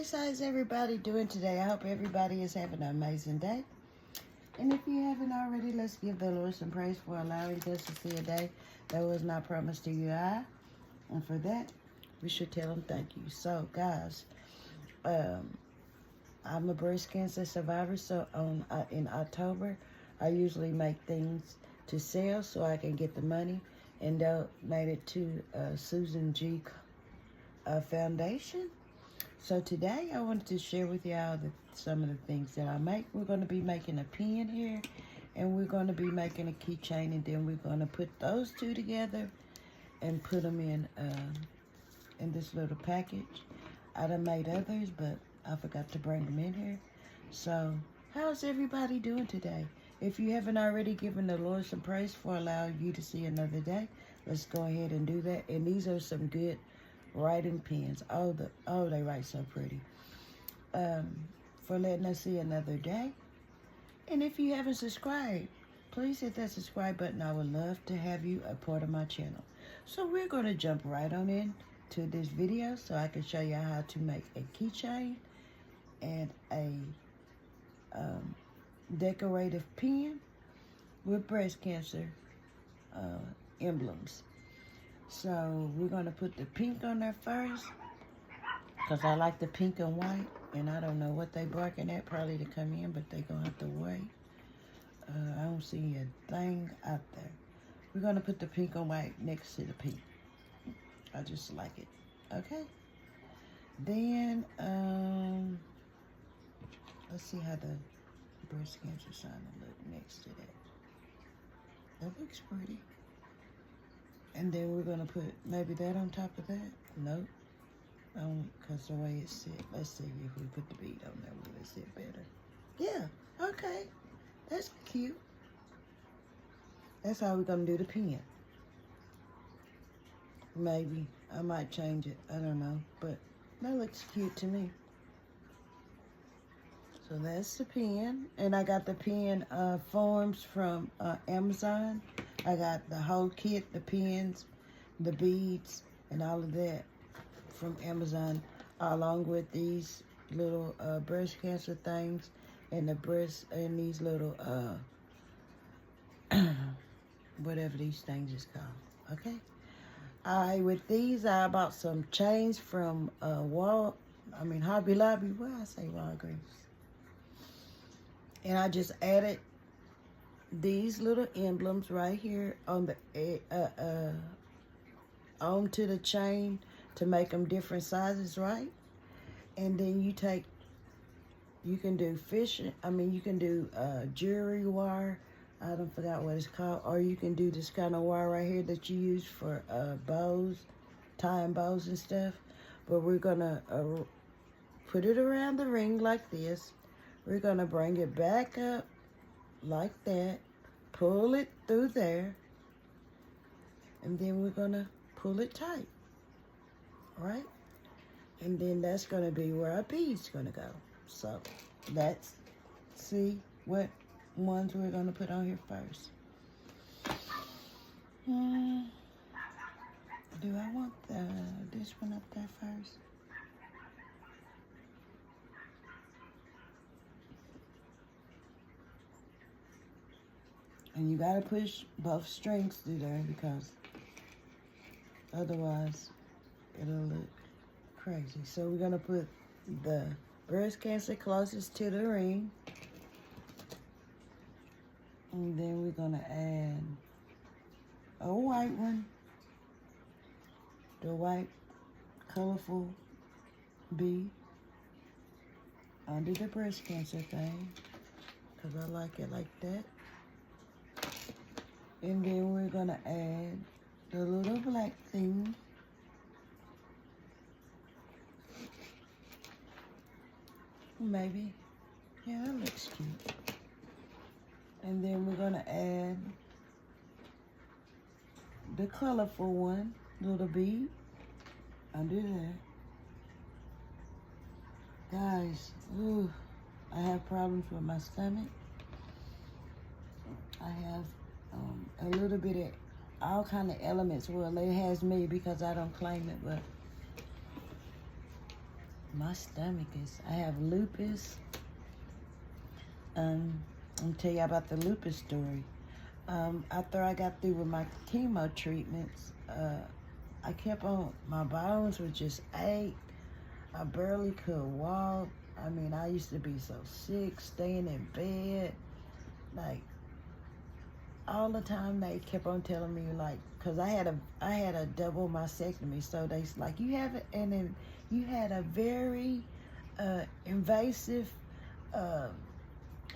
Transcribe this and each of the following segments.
guys, how's everybody doing today? I hope everybody is having an amazing day. And if you haven't already, let's give the Lord some praise for allowing us to see a day that was not promised to you and I. And for that, we should tell him thank you. So, guys, I'm a breast cancer survivor, so in October, I usually make things to sell so I can get the money and donate it to Susan G. Foundation. So today, I wanted to share with y'all some of the things that I make. We're going to be making a pin here, and we're going to be making a keychain, and then we're going to put those two together and put them in this little package. I done made others, but I forgot to bring them in here. So, how's everybody doing today? If you haven't already given the Lord some praise for allowing you to see another day, let's go ahead and do that. And these are some good writing pens. Oh, they write so pretty. For letting us see another day. And if you haven't subscribed, please hit that subscribe button. I would love to have you a part of my channel. So we're going to jump right on in to this video so I can show you how to make a keychain and a decorative pen with breast cancer emblems. So we're going to put the pink on there first because I like the pink and white, and I don't know what they barking at probably to come in, but they're going to have to wait. I don't see a thing out there. We're going to put the pink and white next to the pink. I just like it. Okay. Then, let's see how the breast cancer sign will look next to that. That looks pretty. And then we're going to put maybe that on top of that. Nope. Because the way it's sit. Let's see if we put the bead on there, will it sit better? Yeah. Okay. That's cute. That's how we're going to do the pen. Maybe. I might change it. I don't know. But that looks cute to me. So that's the pen. And I got the pen forms from Amazon. I got the whole kit, the pens, the beads, and all of that from Amazon, along with these little breast cancer things and the breast and these little whatever these things is called. Okay. With these, I bought some chains from Hobby Lobby. Where I say Walgreens. And I just added these little emblems right here on the onto the chain to make them different sizes, right? And then you can do you can do jewelry wire. I don't forgot what it's called. Or you can do this kind of wire right here that you use for bows, tying bows and stuff. But we're gonna put it around the ring like this. We're gonna bring it back up like that, pull it through there, and then we're gonna pull it tight, right? And then that's gonna be where our bead's gonna go. So let's see what ones we're gonna put on here first. Do I want this one up there first? And you gotta push both strings through there because otherwise it'll look crazy. So we're gonna put the breast cancer closest to the ring. And then we're gonna add a white one. The white colorful bead under the breast cancer thing because I like it like that. And then we're gonna add the little black thing. Maybe. Yeah, that looks cute. And then we're gonna add the colorful one, little bead, under there. Guys, I have problems with my stomach. I have a little bit of all kind of elements. Well, it has me because I don't claim it, but my stomach is, I have lupus. I'm gonna tell you about the lupus story. After I got through with my chemo treatments, I kept on, my bones were just ache. I barely could walk. I mean, I used to be so sick, staying in bed. Like, all the time they kept on telling me, like, cause I had a double mastectomy, so they like, you have it, and then you had a very invasive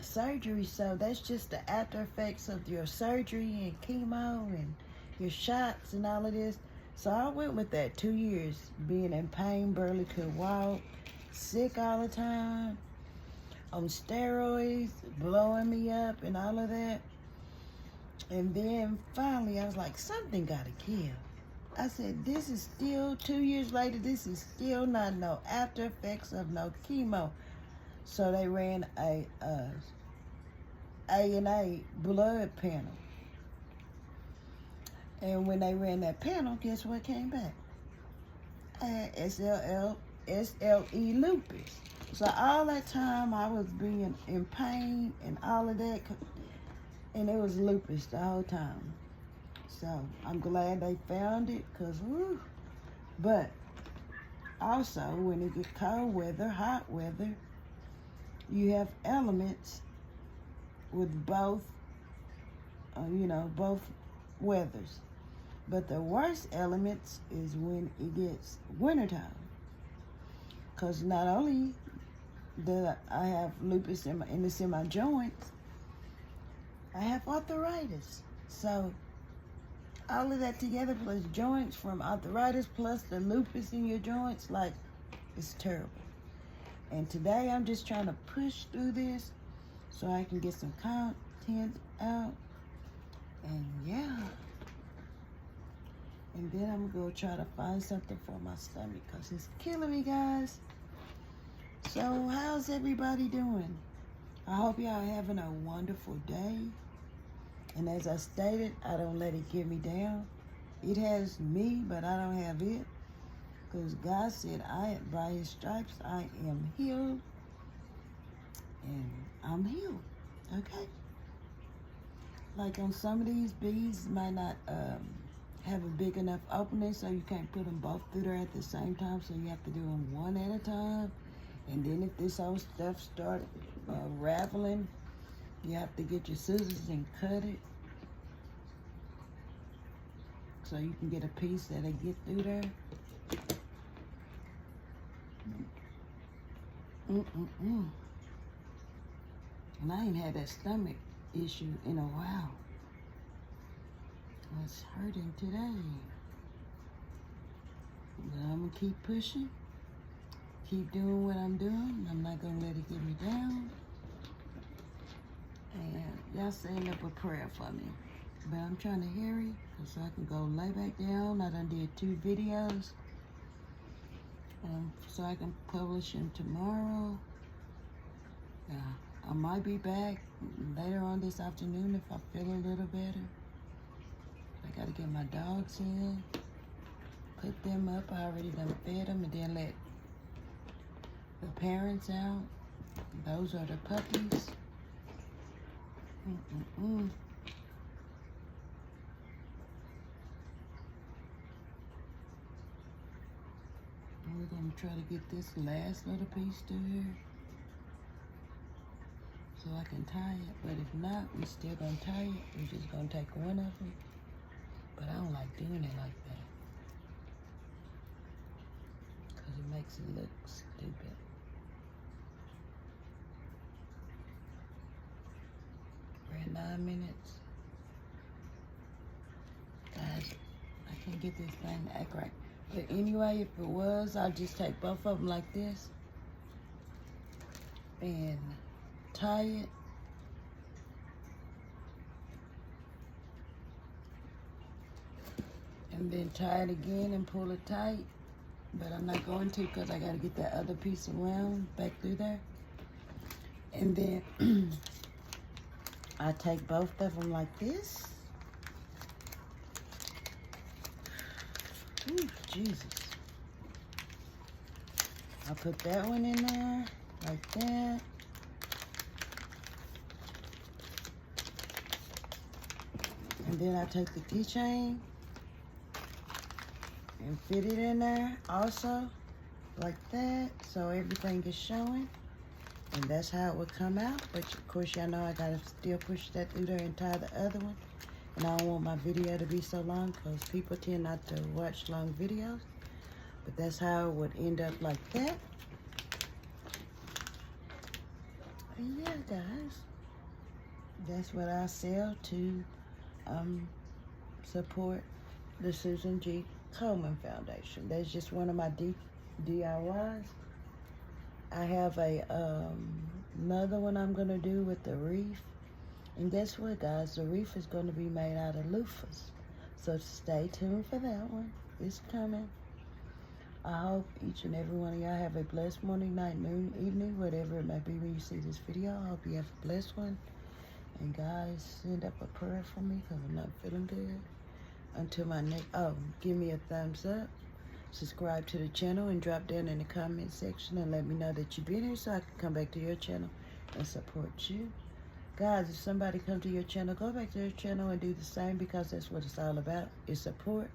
surgery, so that's just the after effects of your surgery and chemo and your shots and all of this. So I went with that 2 years, being in pain, barely could walk, sick all the time, on steroids, blowing me up and all of that. And then finally I was like, something gotta give. I said, this is still 2 years later, this is still not no after effects of no chemo. So they ran a A&A blood panel. And when they ran that panel, guess what came back? I had SLE lupus. So all that time I was being in pain and all of that, and it was lupus the whole time. So I'm glad they found it, cause woo. But also when it get cold weather, hot weather, you have elements with both, both weathers. But the worst elements is when it gets wintertime. Because not only do I have lupus in my joints, I have arthritis. So all of that together, plus joints from arthritis, plus the lupus in your joints, like, it's terrible. And today I'm just trying to push through this so I can get some content out. And yeah. And then I'm going to try to find something for my stomach because it's killing me, guys. So how's everybody doing? I hope y'all having a wonderful day. And as I stated, I don't let it get me down. It has me, but I don't have it. Because God said, by his stripes, I am healed. And I'm healed. Okay? Like on some of these beads might not have a big enough opening, so you can't put them both through there at the same time, so you have to do them one at a time. And then if this whole stuff starts raveling, you have to get your scissors and cut it so you can get a piece that'll get through there. And I ain't had that stomach issue in a while. It's hurting today. But I'm gonna keep pushing, keep doing what I'm doing. I'm not gonna let it get me down. And y'all saying up a prayer for me. But I'm trying to hurry so I can go lay back down. I done did 2 videos. So I can publish them tomorrow. I might be back later on this afternoon if I feel a little better. I gotta get my dogs in, put them up. I already done fed them, and then let the parents out. Those are the puppies. We're gonna try to get this last little piece through here so I can tie it. But if not, we still gonna tie it. We're just gonna take one of them. But I don't like doing it like that because it makes it look stupid. We're at 9 minutes. Guys, I can't get this thing to act right. But anyway, if it was, I'll just take both of them like this and tie it. And then tie it again and pull it tight. But I'm not going to because I got to get that other piece around back through there. And then I take both of them like this. Ooh, Jesus. I'll put that one in there, like that. And then I take the keychain and fit it in there also, like that, so everything is showing. And that's how it would come out. But of course, y'all know I gotta still push that through there and tie the other one. And I don't want my video to be so long because people tend not to watch long videos. But that's how it would end up, like that. And yeah, guys, that's what I sell to support the Susan G. Komen Foundation. That's just one of my DIYs. I have another one I'm gonna do with the wreath. And guess what, guys? The wreath is gonna be made out of loofahs. So stay tuned for that one. It's coming. I hope each and every one of y'all have a blessed morning, night, noon, evening, whatever it may be when you see this video. I hope you have a blessed one. And guys, send up a prayer for me because I'm not feeling good. Until my next, give me a thumbs up. Subscribe to the channel and drop down in the comment section and let me know that you've been here so I can come back to your channel and support you. Guys, if somebody come to your channel, go back to their channel and do the same because that's what it's all about, is support.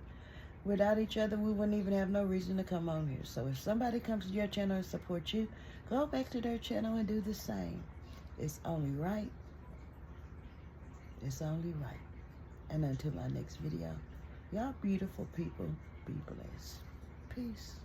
Without each other, we wouldn't even have no reason to come on here. So if somebody comes to your channel and support you, go back to their channel and do the same. It's only right. It's only right. And until my next video, y'all beautiful people, be blessed. Peace.